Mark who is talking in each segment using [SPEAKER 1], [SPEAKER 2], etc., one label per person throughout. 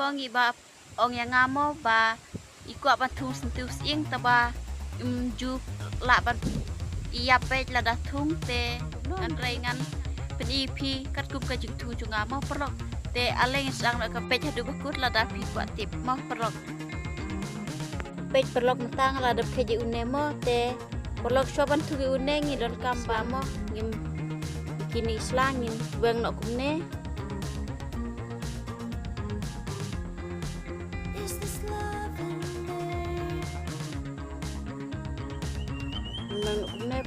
[SPEAKER 1] bong iba ong yang ngamo ba ikut ban Thung Syntiew Syieng taba ju la ban iya pej la da thung te an rengan pen ip kat kup ka jing thu ju ngamo perlok te aleng sang ka pej hadu bakut la da pi kwa tip mau perlok pej perlok tang la da pej unemo te perlok soban thu uneng ni don kamba mo ngim kini slangin weng nok kumne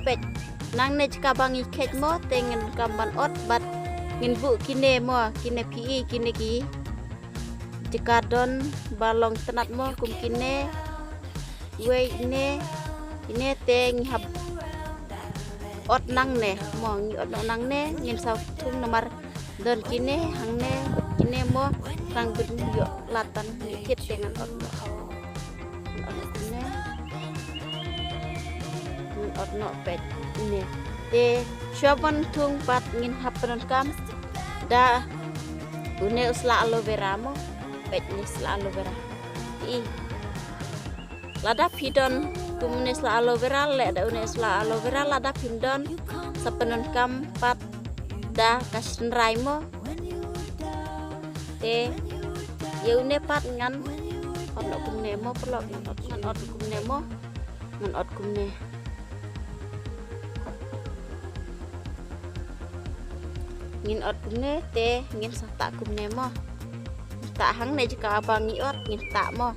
[SPEAKER 1] pet nang ne jika bangi kek mo tengen kamban ot bat ngin bu kine mo kine pi kine ki jika don balong tenat mo kum kine we ine teng hab ot nang ne mo ngi ot nang ne ngin sau tung nomor don kine hang ne kine mo sang bin yo latan kit dengan ot ot no pet ini te shobon thung pat ngin hapenon kam da une usla aloe vera mo pet ni usla aloe vera i lada pidon kumne usla aloe vera le da une usla aloe vera lada pindon sapenon kam pat da kasin rai mo te yeune pat ngan ot no kumne mo pelok ngan ot kumne mo ngan ot kumne ngin ot kumne te ngin sata kumne mo tak hang ne jika abangi ot ngin tak mo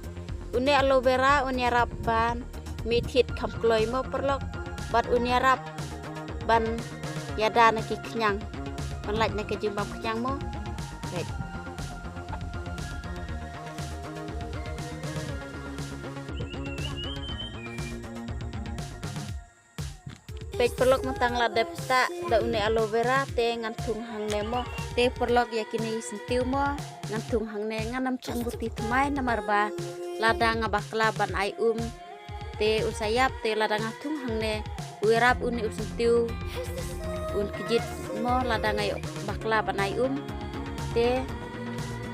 [SPEAKER 1] une aloe vera une rabban mithit khamkloi mo perlok bat une rab ban yada na ki knyang ban laj na ke jimbam knyang mo baik pej perlok matang ladep tak da une aloe vera te ngan thung hang ne mo te perlok yakini Syntiew mo ngan thung hang ne ngan nam chung buti thmai namar ba lada ngabakla ban ai te usayap te lada ngathung hang ne uirap une Syntiew un kijit mo lada ngayo bakla ban ai te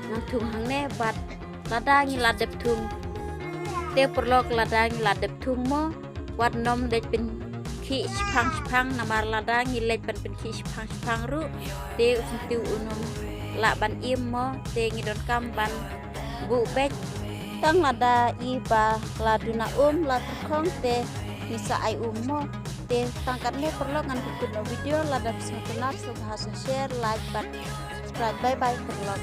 [SPEAKER 1] ngan thung hang ne bat lada ngi ladep thung te perlok lada ngi ladep thung mo wat nom dej pin ki spang namar lada ngilej ban pen ki spang ru te Syntiew unum la ban im mo te ngidon kam ban bu bej tang lada i ba laduna la terkong te misa ai mo te tangkat ne perlu ngan video lada bisa kenal so bahasa share like ban subscribe bye bye perlu